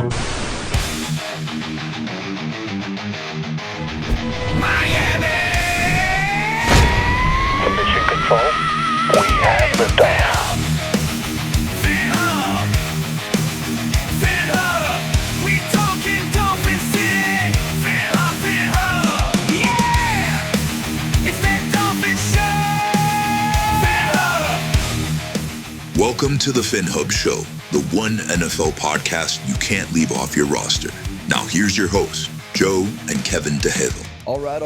Miami! To mission control, we have liftoff. Phinhub! Phinhub! We talking Dolphin City! Phinhub, Phinhub! Yeah! It's that Dolphin Show! Phinhub! Welcome to the Phinhub Show, the one NFL podcast you can't leave off your roster. Now here's your hosts, Joe and Kevin DeHale. All right.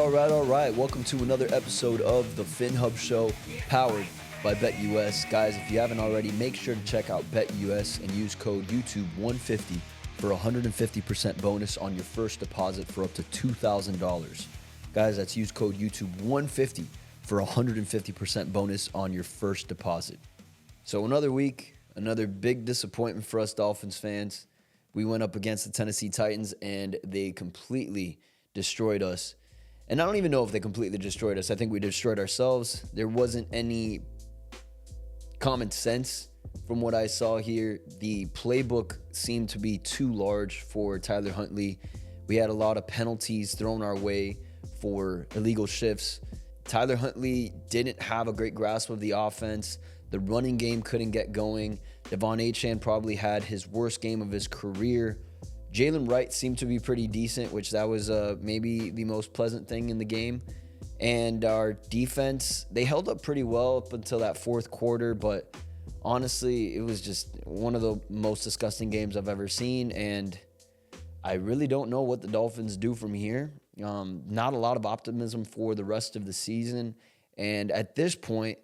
Welcome to another episode of the Phinhub Show, powered by BetUS. Guys, if you haven't already, make sure to check out BetUS and use code YouTube150 for a 150% bonus on your first deposit for up to $2,000. Guys, that's use code YouTube150 for a 150% bonus on your first deposit. So another week, another big disappointment for us Dolphins fans. We went up against the Tennessee Titans, and they completely destroyed us. And I don't even know if they completely destroyed us. I think we destroyed ourselves. There wasn't any common sense from what I saw here. The playbook seemed to be too large for Tyler Huntley. We had a lot of penalties thrown our way for illegal shifts. Tyler Huntley didn't have a great grasp of the offense. The running game couldn't get going. Devon Achane probably had his worst game of his career. Jalen Wright seemed to be pretty decent, which that was maybe the most pleasant thing in the game. And our defense, they held up pretty well up until that fourth quarter, but honestly, it was just one of the most disgusting games I've ever seen, and I really don't know what the Dolphins do from here. Not a lot of optimism for the rest of the season, and at this point,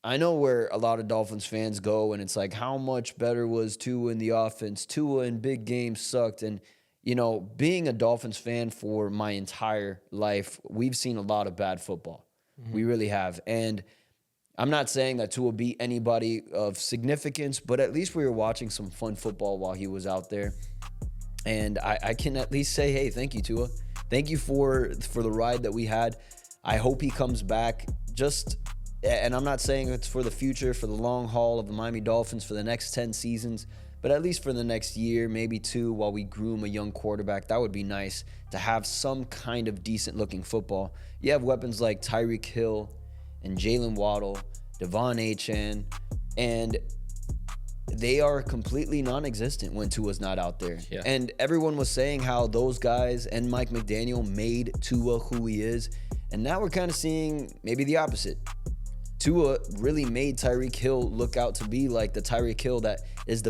I know where a lot of Dolphins fans go, and it's like, how much better was Tua in the offense? Tua in big games sucked. And, you know, being a Dolphins fan for my entire life, we've seen a lot of bad football. Mm-hmm. We really have. And I'm not saying that Tua beat anybody of significance, but at least we were watching some fun football while he was out there. And I can at least say, hey, thank you, Tua. Thank you for the ride that we had. I hope he comes back and I'm not saying it's for the future, for the long haul of the Miami Dolphins for the next 10 seasons, but at least for the next year, maybe two, while we groom a young quarterback. That would be nice to have some kind of decent-looking football. You have weapons like Tyreek Hill and Jalen Waddle, Devon Achane, and they are completely non-existent when Tua's not out there. Yeah. And everyone was saying how those guys and Mike McDaniel made Tua who he is, and now we're kind of seeing maybe the opposite. Tua really made Tyreek Hill look out to be like the Tyreek Hill that is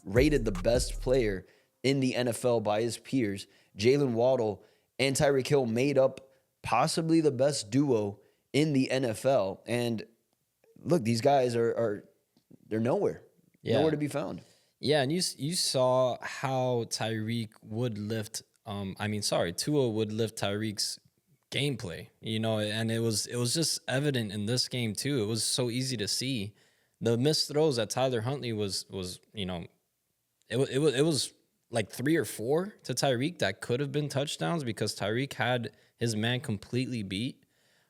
rated the best player in the NFL by his peers. Jalen Waddle and Tyreek Hill made up possibly the best duo in the NFL. And look, these guys they're nowhere. Yeah. Nowhere to be found. Yeah, and you saw how Tua would lift Tyreek's gameplay, and it was just evident in this game too. It was so easy to see the missed throws that Tyler Huntley was it was like 3 or 4 to Tyreek that could have been touchdowns because Tyreek had his man completely beat.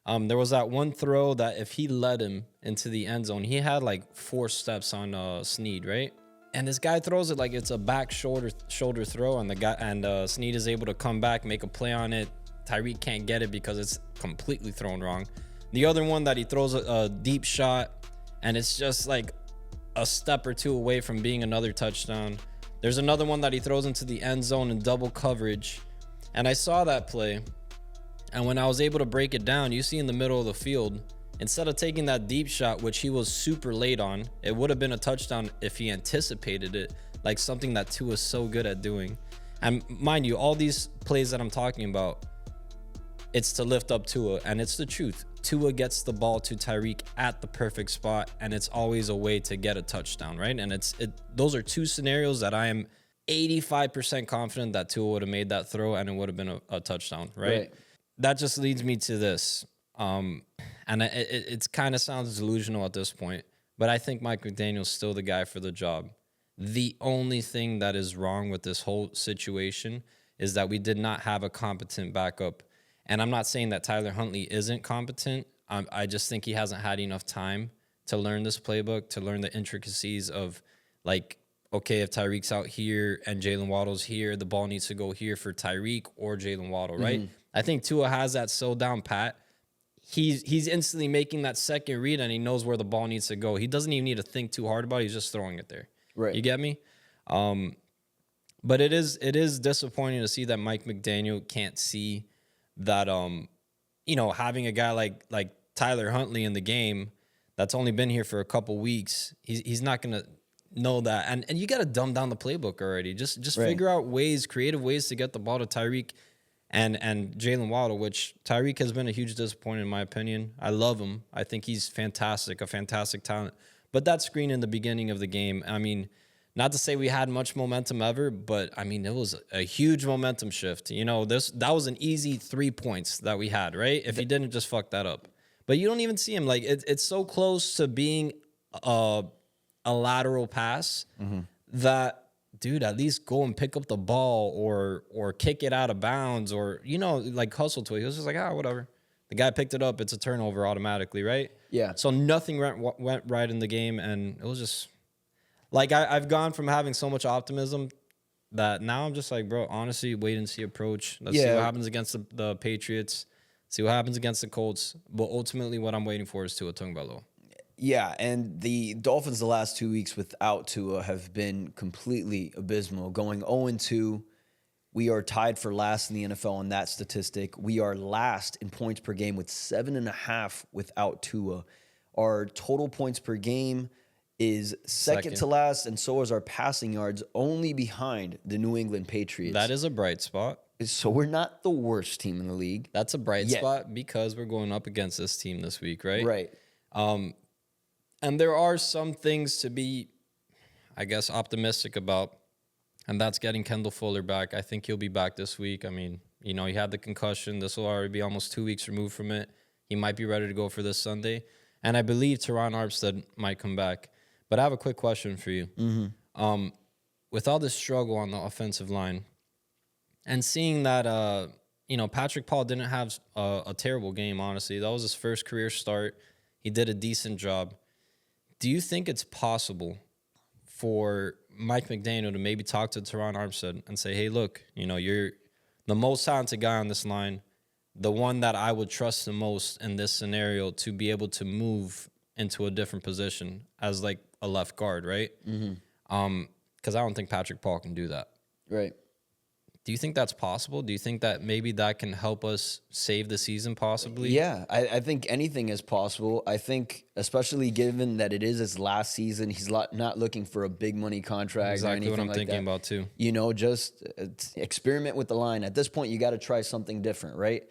There was that one throw that if he led him into the end zone, he had like 4 steps on Snead, right? And this guy throws it like it's a back shoulder throw, and Snead is able to come back, make a play on it. Tyreek can't get it because it's completely thrown wrong. The other one that he throws a deep shot, and it's just like a step or two away from being another touchdown. There's another one that he throws into the end zone in double coverage. And I saw that play, and when I was able to break it down, you see in the middle of the field, instead of taking that deep shot, which he was super late on, it would have been a touchdown if he anticipated it, like something that Tua is so good at doing. And mind you, all these plays that I'm talking about, it's to lift up Tua, and it's the truth. Tua gets the ball to Tyreek at the perfect spot, and it's always a way to get a touchdown, right? And those are 2 scenarios that I am 85% confident that Tua would have made that throw, and it would have been a touchdown, right? That just leads me to this, and it kind of sounds delusional at this point, but I think Mike McDaniel's still the guy for the job. The only thing that is wrong with this whole situation is that we did not have a competent backup. And I'm not saying that Tyler Huntley isn't competent. I just think he hasn't had enough time to learn this playbook, to learn the intricacies of, like, okay, if Tyreek's out here and Jalen Waddle's here, the ball needs to go here for Tyreek or Jalen Waddle, right? I think Tua has that so down pat. He's instantly making that second read and he knows where the ball needs to go. He doesn't even need to think too hard about it. He's just throwing it there. Right. You get me? But it is disappointing to see that Mike McDaniel can't see that having a guy like Tyler Huntley in the game that's only been here for a couple weeks, he's not gonna know that. And you got to dumb down the playbook already. Just Right. figure out creative ways to get the ball to Tyreek and Jalen Waddle, which Tyreek has been a huge disappointment in my opinion. I love him. I think he's fantastic, a fantastic talent. But that screen in the beginning of the game, I mean, not to say we had much momentum ever, but I mean, it was a huge momentum shift. That was an easy 3 points that we had, right? If he didn't just fuck that up. But you don't even see him. Like, it's so close to being a lateral pass that, dude, at least go and pick up the ball or kick it out of bounds or, like hustle to it. He was just like, whatever. The guy picked it up. It's a turnover automatically, right? Yeah. So nothing went right in the game, and it was just like I've gone from having so much optimism that now I'm just like, bro, honestly, wait and see approach. Let's see what happens against the Patriots. See what happens against the Colts. But ultimately, what I'm waiting for is Tua Tagovailoa. Yeah, and the Dolphins the last 2 weeks without Tua have been completely abysmal. Going 0-2, we are tied for last in the NFL on that statistic. We are last in points per game with 7.5 without Tua. Our total points per game is second to last, and so is our passing yards, only behind the New England Patriots. That is a bright spot. So we're not the worst team in the league. That's a bright spot because we're going up against this team this week, right? Right. And there are some things to be, I guess, optimistic about, and that's getting Kendall Fuller back. I think he'll be back this week. I mean, he had the concussion. This will already be almost 2 weeks removed from it. He might be ready to go for this Sunday. And I believe Teron Armstead might come back. But I have a quick question for you. With all this struggle on the offensive line and seeing that, Patrick Paul didn't have a terrible game, honestly. That was his first career start. He did a decent job. Do you think it's possible for Mike McDaniel to maybe talk to Teron Armstead and say, hey, look, you're the most talented guy on this line, the one that I would trust the most in this scenario to be able to move into a different position as like a left guard, right? Because I don't think Patrick Paul can do that. Right. Do you think that's possible? Do you think that maybe that can help us save the season possibly? Yeah, I think anything is possible. I think, especially given that it is his last season, he's not looking for a big money contract or Exactly anything what I'm like thinking that. about too. Just experiment with the line. At this point, you got to try something different, right?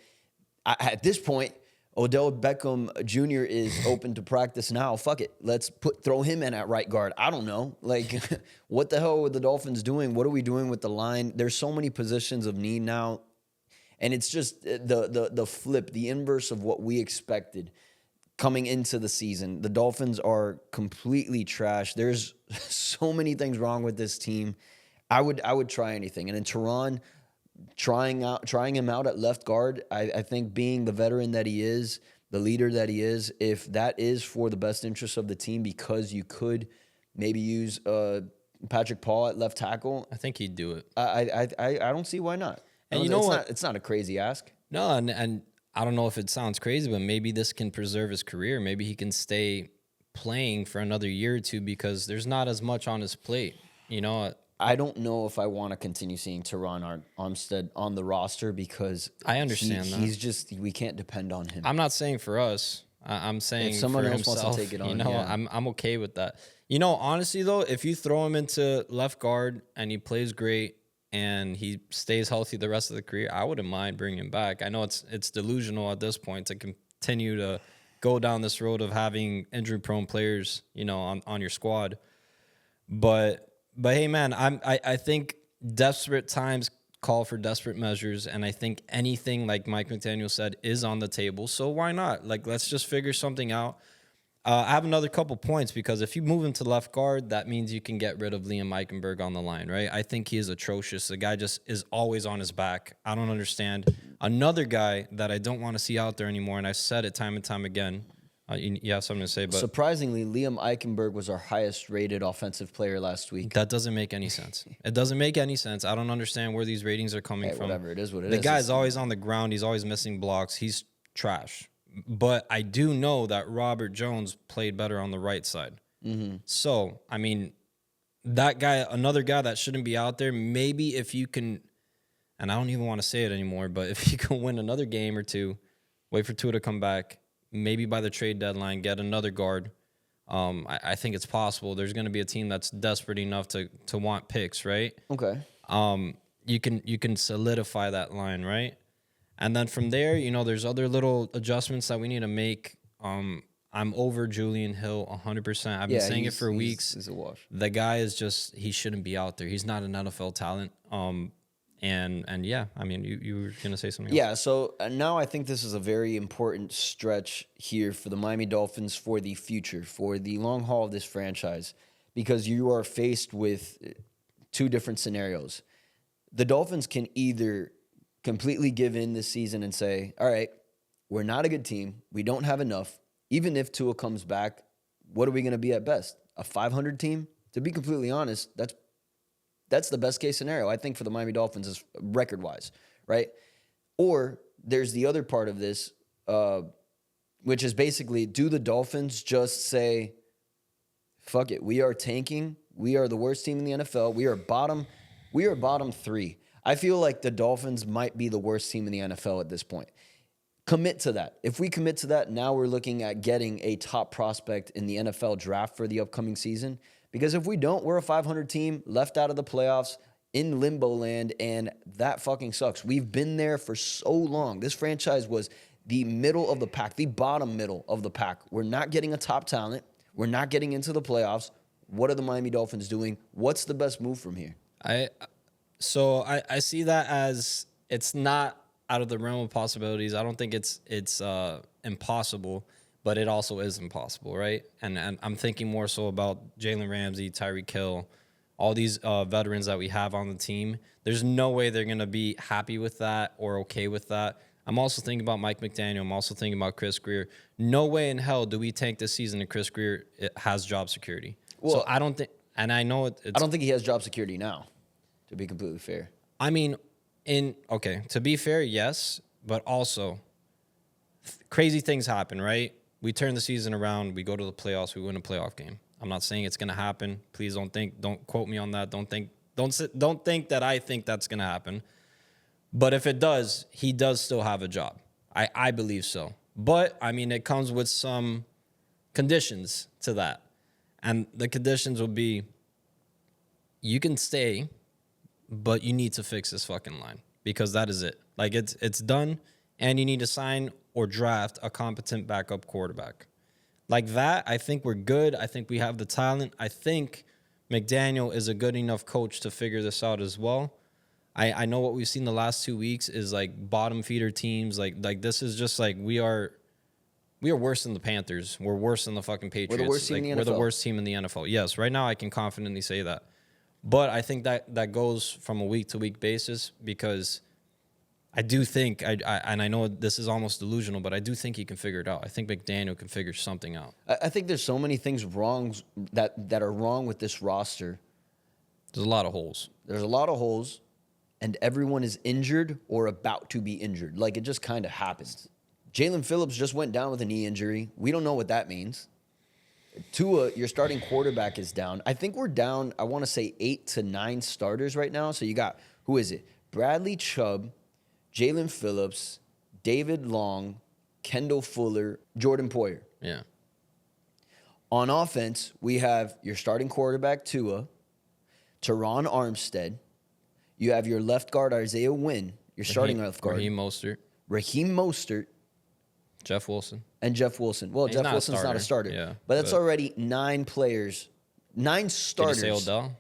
At this point, Odell Beckham Jr. is open to practice now. Fuck it. Let's throw him in at right guard. I don't know. Like, what the hell are the Dolphins doing? What are we doing with the line? There's so many positions of need now. And it's just the flip, the inverse of what we expected coming into the season. The Dolphins are completely trash. There's so many things wrong with this team. I would try anything. And in Teron, trying him out at left guard, I think being the veteran that he is, the leader that he is, if that is for the best interest of the team, because you could maybe use Patrick Paul at left tackle, I think he'd do it. I don't see why not. And you know what? It's not a crazy ask. No, and I don't know if it sounds crazy, but maybe this can preserve his career. Maybe he can stay playing for another year or two because there's not as much on his plate. I don't know if I want to continue seeing Teron Armstead on the roster because I understand that. He's just, we can't depend on him. I'm not saying for us. I'm saying If someone for else wants to himself, take it on, yeah. I'm okay with that. Honestly though, if you throw him into left guard and he plays great and he stays healthy the rest of the career, I wouldn't mind bringing him back. I know it's delusional at this point to continue to go down this road of having injury-prone players, on your squad. But hey, man, I think desperate times call for desperate measures, and I think anything, like Mike McDaniel said, is on the table. So why not? Like, let's just figure something out. I have another couple points because if you move him to left guard, that means you can get rid of Liam Eichenberg on the line, right? I think he is atrocious. The guy just is always on his back. I don't understand. Another guy that I don't want to see out there anymore, and I've said it time and time again, You have something to say, but Surprisingly, Liam Eichenberg was our highest rated offensive player last week. that doesn't make any sense. It doesn't make any sense. I don't understand where these ratings are coming from. Whatever, it is what it The is. guy's always on the ground. He's always missing blocks. He's trash. But I do know that Robert Jones played better on the right side. So, I mean, that guy, another guy that shouldn't be out there, maybe if you can, and I don't even want to say it anymore, but if you can win another game or two, wait for Tua to come back, maybe by the trade deadline, get another guard. I think it's possible. There's going to be a team that's desperate enough to want picks, right? Okay. You can solidify that line, right? And then from there, there's other little adjustments that we need to make. I'm over Julian Hill 100%. I've been saying it for weeks. He's a wash. The guy is he shouldn't be out there. He's not an NFL talent. And yeah, I mean, you were going to say something else? Yeah, so now I think this is a very important stretch here for the Miami Dolphins for the future, for the long haul of this franchise, because you are faced with two different scenarios. The Dolphins can either completely give in this season and say, all right, we're not a good team. We don't have enough. Even if Tua comes back, what are we going to be at best? A 500 team? To be completely honest, that's the best case scenario, I think, for the Miami Dolphins is record-wise, right? Or there's the other part of this, which is basically, do the Dolphins just say, fuck it, we are tanking, we are the worst team in the NFL, we are bottom 3. I feel like the Dolphins might be the worst team in the NFL at this point. Commit to that. If we commit to that, now we're looking at getting a top prospect in the NFL draft for the upcoming season. Because if we don't, we're a 500 team left out of the playoffs in limbo land, and that fucking sucks. We've been there for so long. This franchise was the middle of the pack, the bottom middle of the pack. We're not getting a top talent. We're not getting into the playoffs. What are the Miami Dolphins doing? What's the best move from here? I see that as it's not out of the realm of possibilities. I don't think it's impossible, but it also is impossible, right? And I'm thinking more so about Jalen Ramsey, Tyreek Hill, all these veterans that we have on the team. There's no way they're going to be happy with that or okay with that. I'm also thinking about Mike McDaniel. I'm also thinking about Chris Greer. No way in hell do we tank this season and Chris Greer has job security. Well, so I don't think, and I know I don't think he has job security now, to be completely fair. I mean, to be fair, yes, but also crazy things happen, right? We turn the season around, we go to the playoffs, we win a playoff game. I'm not saying it's going to happen. Please don't quote me on that. Don't think that I think that's going to happen. But if it does, he does still have a job. I believe so. But I mean, it comes with some conditions to that. And the conditions will be, you can stay, but you need to fix this fucking line, because that is it. Like, it's done, and you need to sign or draft a competent backup quarterback. Like that, I think we're good. I think we have the talent. I think McDaniel is a good enough coach to figure this out as well. I know what we've seen the last 2 weeks is like bottom feeder teams. Like this is just like we are worse than the Panthers. We're worse than the fucking Patriots. We're the worst team in the NFL. We're the worst team in the NFL. Yes, right now I can confidently say that. But I think that goes from a week-to-week basis, because I do think, and I know this is almost delusional, but I do think he can figure it out. I think McDaniel can figure something out. I think there's so many things wrong that are wrong with this roster. There's a lot of holes. There's a lot of holes, and everyone is injured or about to be injured. Like, it just kind of happens. Jalen Phillips just went down with a knee injury. We don't know what that means. Tua, your starting quarterback, is down. I think we're down, I want to say 8 to 9 starters right now. So you got, who is it? Bradley Chubb, Jalen Phillips, David Long, Kendall Fuller, Jordan Poyer. Yeah. On offense, we have your starting quarterback, Tua, Teron Armstead. You have your left guard, Isaiah Wynn, your starting left guard. Raheem Mostert. Jeff Wilson. And Jeff Wilson. Well, Jeff Wilson's not a starter. Yeah, but that's already 9 players, 9 starters. Did you say Odell?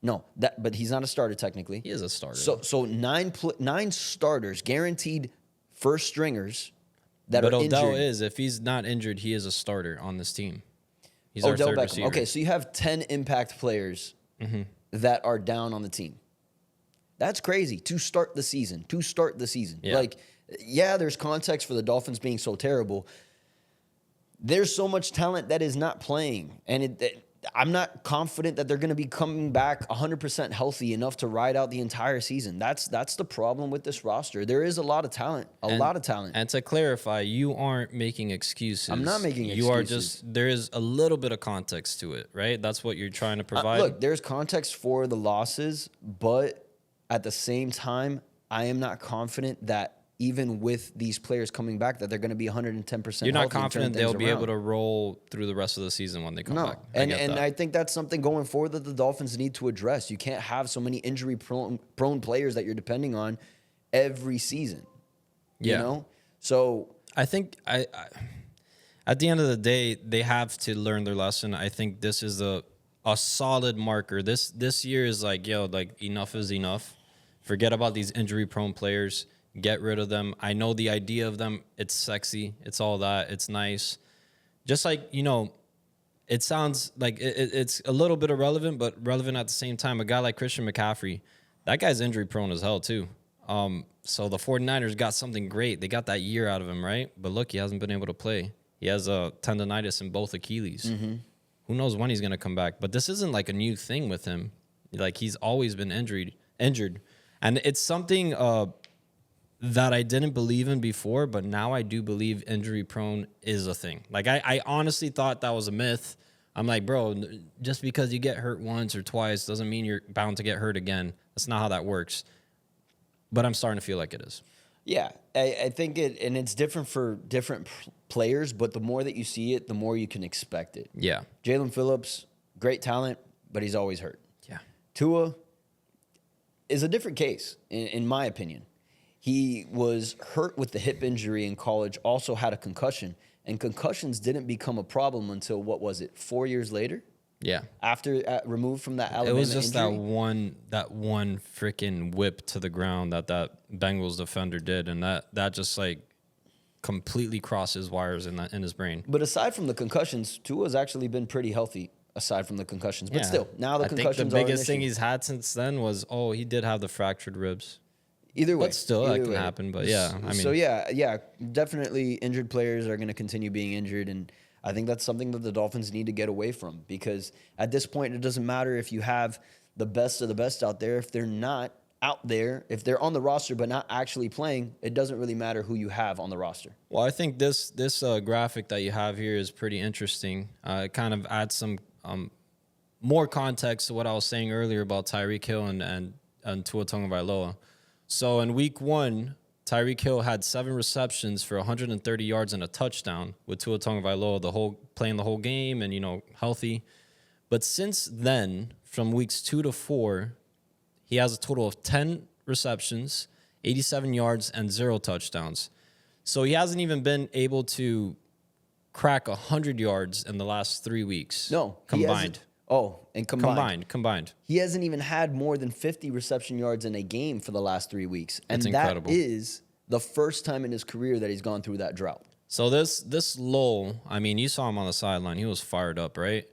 No, but he's not a starter technically. He is a starter. So 9 starters, guaranteed first stringers that are injured. But Odell is, if he's not injured, he is a starter on this team. He's Odell our third Beckham. receiver. Okay, so you have 10 impact players that are down on the team. That's crazy to start the season. Yeah. Like, yeah, there's context for the Dolphins being so terrible. there's so much talent that is not playing. And I'm not confident that they're going to be coming back 100% healthy enough to ride out the entire season. That's the problem with this roster. There is a lot of talent, a lot of talent. And to clarify, you aren't making excuses. I'm not making excuses. You are just, there is a little bit of context to it, right? That's what you're trying to provide. Look, there's context for the losses, but at the same time, I am not confident that even with these players coming back, that they're going to be 110%. You're not confident they'll be able to roll through the rest of the season when they come back. And I think that's something going forward that the Dolphins need to address. You can't have so many injury-prone players that you're depending on every season. Yeah. You know? So I think at the end of the day, they have to learn their lesson. I think this is a solid marker. This year is like, enough is enough. Forget about these injury-prone players. Get rid of them. I know the idea of them. It's sexy. It's all that. It's nice. Just like, it sounds like it's a little bit irrelevant, but relevant at the same time. A guy like Christian McCaffrey, that guy's injury prone as hell too. So the 49ers got something great. They got that year out of him, right? But look, he hasn't been able to play. He has a tendonitis in both Achilles. Mm-hmm. Who knows when he's going to come back? But this isn't like a new thing with him. Like, he's always been injured. And it's something that I didn't believe in before, but now I do believe injury prone is a thing. Like, I honestly thought that was a myth. I'm like, bro, just because you get hurt once or twice doesn't mean you're bound to get hurt again. That's not how that works. But I'm starting to feel like it is. Yeah, I think it's different for different players, but the more that you see it, the more you can expect it. Yeah. Jalen Phillips, great talent, but he's always hurt. Yeah. Tua is a different case, in my opinion. He was hurt with the hip injury in college, also had a concussion, and concussions didn't become a problem until, 4 years later? Yeah. After removed from that Alabama It was just injury? that one freaking whip to the ground that Bengals defender did, and that just like completely crossed his wires in his brain. But aside from the concussions, Tua's actually been pretty healthy aside from the concussions. But still, now the concussions are I think the biggest an thing issue. he's had since then was, he did have the fractured ribs. Either way. But still, that can happen. But yeah, I mean. So yeah, definitely injured players are going to continue being injured. And I think that's something that the Dolphins need to get away from, because at this point, it doesn't matter if you have the best of the best out there. If they're not out there, if they're on the roster but not actually playing, it doesn't really matter who you have on the roster. Well, I think this graphic that you have here is pretty interesting. It kind of adds some more context to what I was saying earlier about Tyreek Hill and Tua Tagovailoa. So in week 1, Tyreek Hill had 7 receptions for 130 yards and a touchdown, with Tua Tagovailoa playing the whole game and, healthy. But since then, from weeks 2 to 4, he has a total of 10 receptions, 87 yards, and 0 touchdowns. So he hasn't even been able to crack 100 yards in the last 3 weeks. No, combined. Combined. He hasn't even had more than 50 reception yards in a game for the last 3 weeks. And That's incredible. That is the first time in his career that he's gone through that drought. So this lull, I mean, you saw him on the sideline. He was fired up, right?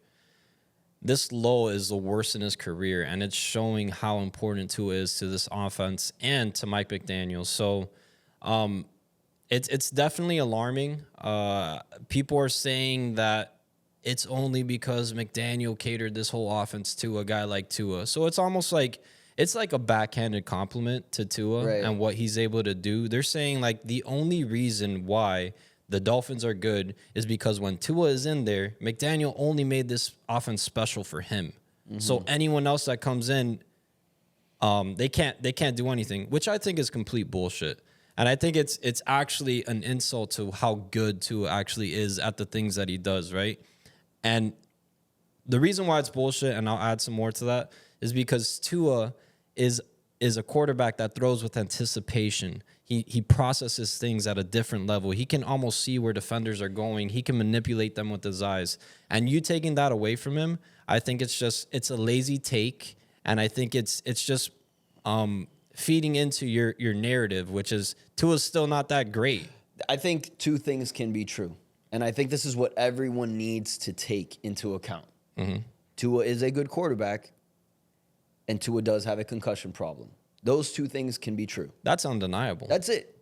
This lull is the worst in his career, and it's showing how important Tua is to this offense and to Mike McDaniel. So it's definitely alarming. People are saying that it's only because McDaniel catered this whole offense to a guy like Tua. So it's almost like it's like a backhanded compliment to Tua and what he's able to do. They're saying like the only reason why the Dolphins are good is because when Tua is in there, McDaniel only made this offense special for him. Mm-hmm. So anyone else that comes in, they can't do anything, which I think is complete bullshit. And I think it's actually an insult to how good Tua actually is at the things that he does, right? And the reason why it's bullshit, and I'll add some more to that, is because Tua is a quarterback that throws with anticipation. He processes things at a different level. He can almost see where defenders are going. He can manipulate them with his eyes. And you taking that away from him, I think it's a lazy take, and I think it's just feeding into your narrative, which is Tua's still not that great. I think 2 things can be true. And I think this is what everyone needs to take into account. Mm-hmm. Tua is a good quarterback, and Tua does have a concussion problem. Those 2 things can be true. That's undeniable. That's it.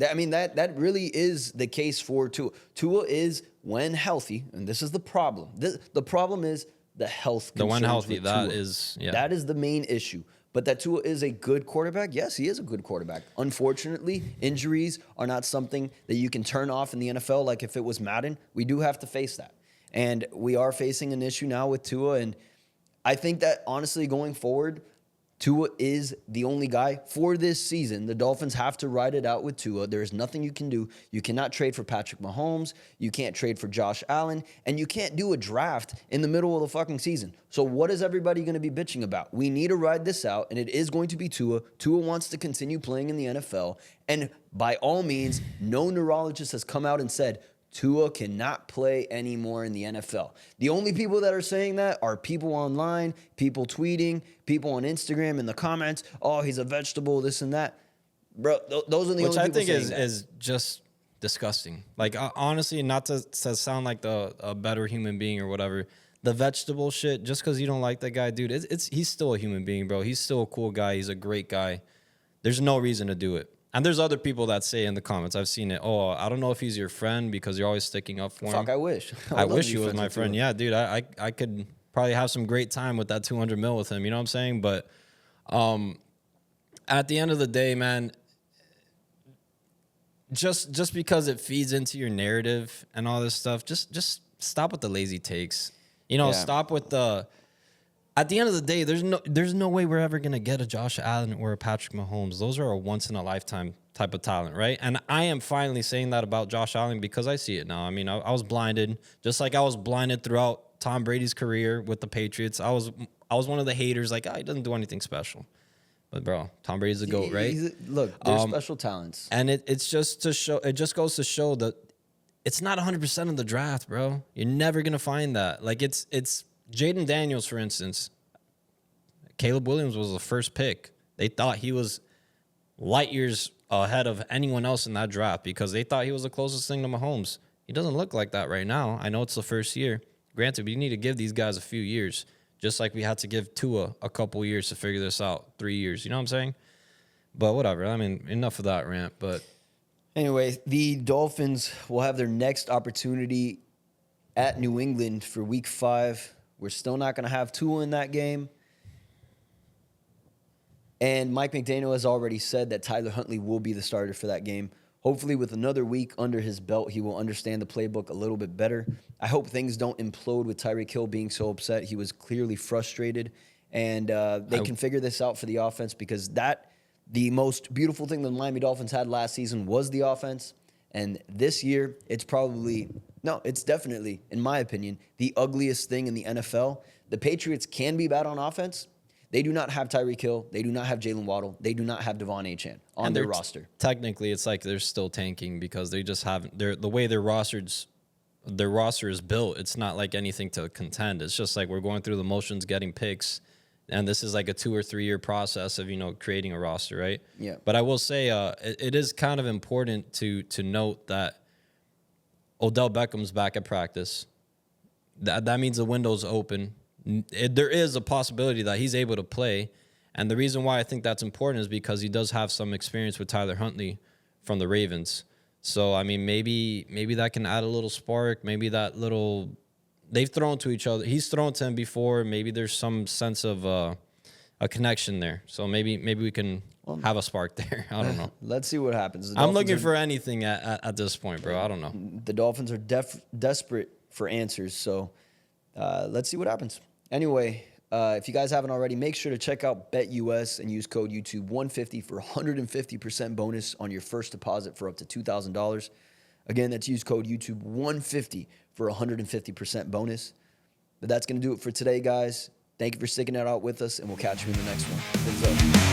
I mean, that really is the case for Tua. Tua is when healthy, and this is the problem. The problem is the health. The when concerns healthy, with that Tua. is, yeah. That is the main issue. But that Tua is a good quarterback. Yes, he is a good quarterback. Unfortunately, injuries are not something that you can turn off in the NFL like if it was Madden. We do have to face that. And we are facing an issue now with Tua. And I think that, honestly, going forward, Tua is the only guy for this season. The Dolphins have to ride it out with Tua. There is nothing you can do. You cannot trade for Patrick Mahomes. You can't trade for Josh Allen. And you can't do a draft in the middle of the fucking season. So what is everybody going to be bitching about? We need to ride this out, and it is going to be Tua. Tua wants to continue playing in the NFL. And by all means, no neurologist has come out and said, Tua cannot play anymore in the NFL. The only people that are saying that are people online, people tweeting, people on Instagram in the comments. Oh, he's a vegetable, this and that. Bro, those are the Which only I people think saying that. is just disgusting. Like, honestly, not to sound like a better human being or whatever, the vegetable shit, just because you don't like that guy, dude, he's still a human being, bro. He's still a cool guy. He's a great guy. There's no reason to do it. And there's other people that say in the comments, I've seen it, oh, I don't know if he's your friend because you're always sticking up for him. Fuck, I wish. I would love wish to he be was friends my with friend. Tua. Yeah, dude, I could probably have some great time with that 200 mil with him. You know what I'm saying? But at the end of the day, man, just because it feeds into your narrative and all this stuff, just stop with the lazy takes. You know, Yeah. stop with the. At the end of the day, there's no way we're ever gonna get a Josh Allen or a Patrick Mahomes. Those are a once in a lifetime type of talent, right? And I am finally saying that about Josh Allen because I see it now. I mean, I was blinded, just like I was blinded throughout Tom Brady's career with the Patriots. I was one of the haters, like, oh, he doesn't do anything special. But bro, Tom Brady's the GOAT, right? Look, there's special talents. And it's just to show. It just goes to show that it's not 100% of the draft, bro. You're never gonna find that. Like it's Jaden Daniels, for instance. Caleb Williams was the first pick. They thought he was light years ahead of anyone else in that draft because they thought he was the closest thing to Mahomes. He doesn't look like that right now. I know it's the first year. Granted, we need to give these guys a few years, just like we had to give Tua a couple years to figure this out, 3 years. You know what I'm saying? But whatever. I mean, enough of that rant. But Anyway, the Dolphins will have their next opportunity at New England for Week 5. We're still not going to have Tua in that game. And Mike McDaniel has already said that Tyler Huntley will be the starter for that game. Hopefully, with another week under his belt, he will understand the playbook a little bit better. I hope things don't implode with Tyreek Hill being so upset. He was clearly frustrated. And they can figure this out for the offense because the most beautiful thing the Miami Dolphins had last season was the offense. And this year, it's definitely, in my opinion, the ugliest thing in the NFL. The Patriots can be bad on offense. They do not have Tyreek Hill. They do not have Jalen Waddle. They do not have Devon Achane on their roster. Technically, it's like they're still tanking because they just haven't. The way their roster is built. It's not like anything to contend. It's just like we're going through the motions, getting picks, and this is like a 2 or 3 year process of creating a roster, right? Yeah. But I will say, it is kind of important to note that Odell Beckham's back at practice. That means the window's open. There is a possibility that he's able to play. And the reason why I think that's important is because he does have some experience with Tyler Huntley from the Ravens. So, I mean, maybe that can add a little spark. Maybe that little... They've thrown to each other. He's thrown to him before. Maybe there's some sense of a connection there. So maybe we can have a spark there. I don't know. Let's see what happens. I'm looking for anything at this point, bro. I don't know. The Dolphins are desperate for answers, so let's see what happens. Anyway, if you guys haven't already, make sure to check out BetUS and use code YouTube150 for 150% bonus on your first deposit for up to $2,000. Again, that's use code YouTube150 for 150% bonus. But that's going to do it for today, guys. Thank you for sticking it out with us, and we'll catch you in the next one. Fins up.